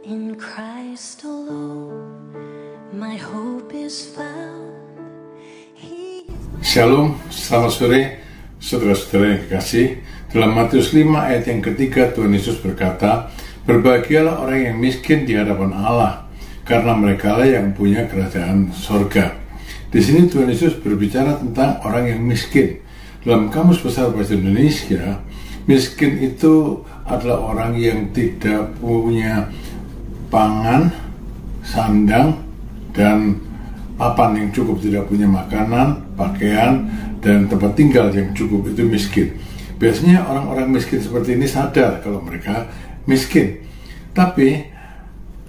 In Christ alone, my hope is found. Shalom, selamat sore, saudara-saudara yang kekasih. Dalam Matius 5 ayat yang ketiga, Tuhan Yesus berkata, "Berbahagialah orang yang miskin di hadapan Allah, karena merekalah yang punya kerajaan sorga." Di sini Tuhan Yesus berbicara tentang orang yang miskin. Dalam Kamus Besar Bahasa Indonesia, miskin itu adalah orang yang tidak punya pangan, sandang, dan papan yang cukup, tidak punya makanan, pakaian, dan tempat tinggal yang cukup. Itu miskin. Biasanya orang-orang miskin seperti ini sadar kalau mereka miskin. Tapi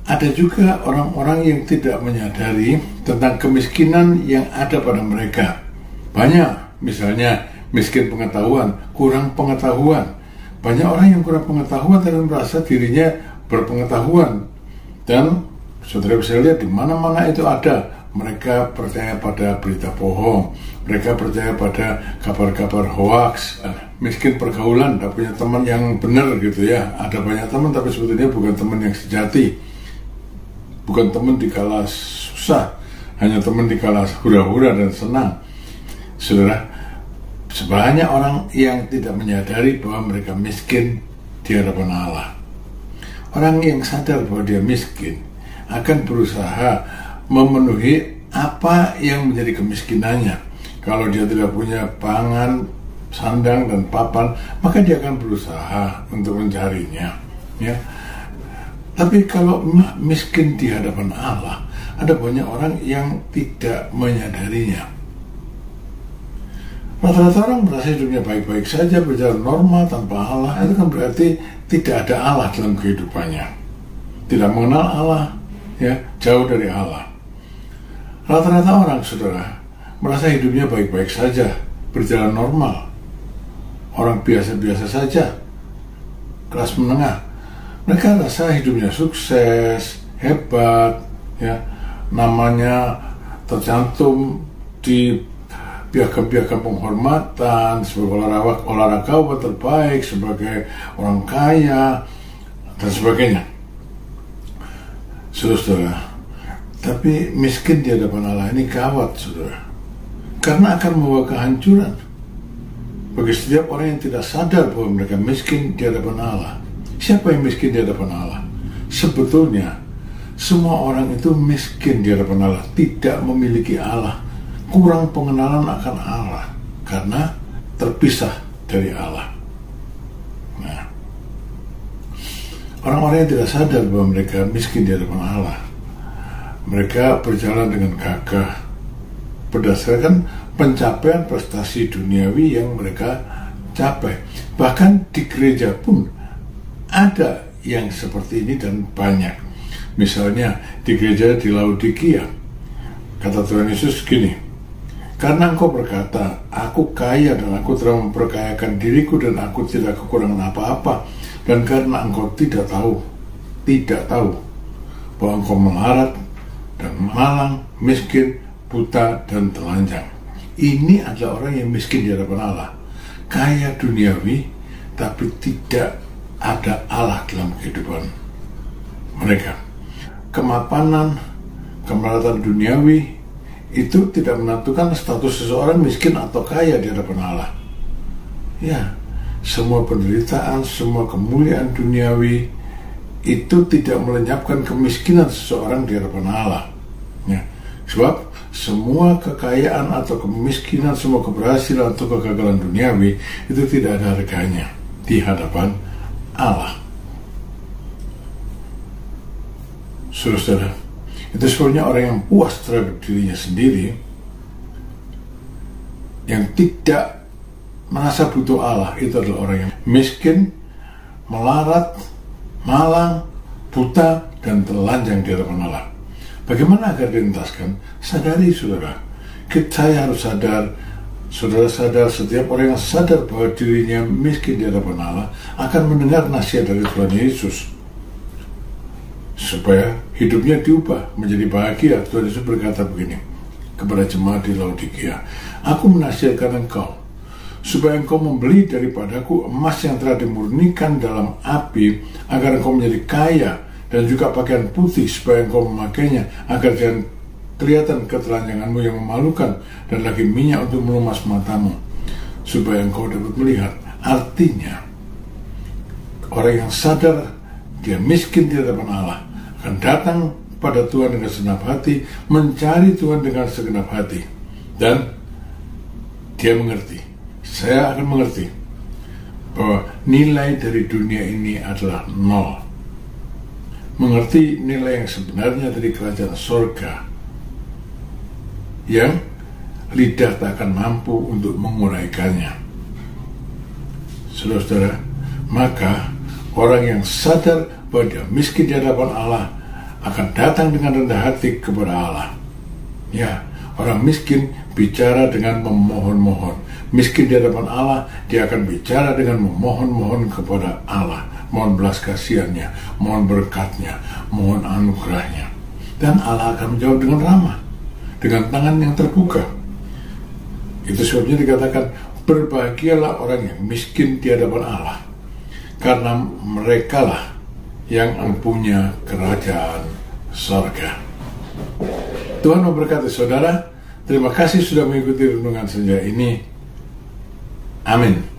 ada juga orang-orang yang tidak menyadari tentang kemiskinan yang ada pada mereka. Banyak, misalnya miskin pengetahuan, kurang pengetahuan. Banyak orang yang kurang pengetahuan dan merasa dirinya berpengetahuan. Dan saudara bisa lihat di mana-mana itu ada. Mereka percaya pada berita bohong, mereka percaya pada kabar-kabar hoax. Miskin pergaulan, tak punya teman yang benar gitu ya. Ada banyak teman tapi sebetulnya bukan teman yang sejati. Bukan teman dikala susah, hanya teman dikala hura-hura dan senang. Saudara, sebanyak orang yang tidak menyadari bahwa mereka miskin di hadapan Allah. Orang yang sadar bahwa dia miskin akan berusaha memenuhi apa yang menjadi kemiskinannya. Kalau dia tidak punya pangan, sandang, dan papan, maka dia akan berusaha untuk mencarinya. Ya. Tapi kalau miskin di hadapan Allah, ada banyak orang yang tidak menyadarinya. Rata-rata orang merasa hidupnya baik-baik saja, berjalan normal tanpa Allah. Itu kan berarti tidak ada Allah dalam kehidupannya. Tidak mengenal Allah, ya, jauh dari Allah. Rata-rata orang, saudara, merasa hidupnya baik-baik saja, berjalan normal. Orang biasa-biasa saja, kelas menengah. Mereka rasa hidupnya sukses, hebat, ya, namanya tercantum di piagam-piagam penghormatan, sebagai olahragawan terbaik, sebagai orang kaya, dan sebagainya. Saudara, tapi miskin di hadapan Allah ini gawat, saudara. Karena akan membawa kehancuran bagi setiap orang yang tidak sadar bahwa mereka miskin di hadapan Allah. Siapa yang miskin di hadapan Allah? Sebetulnya, semua orang itu miskin di hadapan Allah, tidak memiliki Allah, kurang pengenalan akan Allah, karena terpisah dari Allah. Nah, orang-orang yang tidak sadar bahwa mereka miskin di hadapan Allah, mereka berjalan dengan gagah berdasarkan pencapaian prestasi duniawi yang mereka capai. Bahkan di gereja pun ada yang seperti ini dan banyak. Misalnya di gereja di Laodikia, kata Tuhan Yesus gini, "Karena engkau berkata, aku kaya dan aku telah memperkayakan diriku dan aku tidak kekurangan apa-apa. Dan karena engkau tidak tahu bahwa engkau melarat dan malang, miskin, buta, dan telanjang." Ini adalah orang yang miskin di hadapan Allah. Kaya duniawi, tapi tidak ada Allah dalam kehidupan mereka. Kemapanan, kemelaratan duniawi, itu tidak menentukan status seseorang miskin atau kaya di hadapan Allah. Ya, semua penderitaan, semua kemuliaan duniawi itu tidak melenyapkan kemiskinan seseorang di hadapan Allah. Ya, sebab semua kekayaan atau kemiskinan, semua keberhasilan atau kegagalan duniawi itu tidak ada harganya di hadapan Allah. Saudara, itu sebabnya orang yang puas terhadap dirinya sendiri, yang tidak merasa butuh Allah, itu adalah orang yang miskin, melarat, malang, buta, dan telanjang di hadapan Allah. Bagaimana agar dientaskan? Sadari, saudara. Saya harus sadar, saudara sadar, setiap orang yang sadar bahwa dirinya miskin di hadapan Allah akan mendengar nasihat dari Tuhan Yesus supaya hidupnya diubah menjadi bahagia. Tuhan Yesus berkata begini kepada jemaat di Laodikia, "Aku menasihatkan engkau supaya engkau membeli daripadaku emas yang telah dimurnikan dalam api, agar engkau menjadi kaya, dan juga pakaian putih supaya engkau memakainya agar jangan kelihatan ketelanjanganmu yang memalukan, dan lagi minyak untuk melumas matamu supaya engkau dapat melihat. Artinya orang yang sadar dia miskin di hadapan Allah akan datang pada Tuhan dengan segenap hati, mencari Tuhan dengan segenap hati, dan dia mengerti, saya akan mengerti bahwa nilai dari dunia ini adalah nol. Mengerti nilai yang sebenarnya dari kerajaan sorga yang lidah tak akan mampu untuk menguraikannya. Saudara-saudara, maka orang yang sadar bahwa dia miskin di hadapan Allah akan datang dengan rendah hati kepada Allah. Ya, orang miskin bicara dengan memohon-mohon. Miskin di hadapan Allah, dia akan bicara dengan memohon-mohon kepada Allah, mohon belas kasihannya, mohon berkatnya, mohon anugerahnya. Dan Allah akan menjawab dengan ramah, dengan tangan yang terbuka. Itu sebabnya dikatakan, berbahagialah orang yang miskin di hadapan Allah, karena merekalah yang mempunyai kerajaan sorga. Tuhan memberkati saudara. Terima kasih sudah mengikuti renungan senja ini. Amin.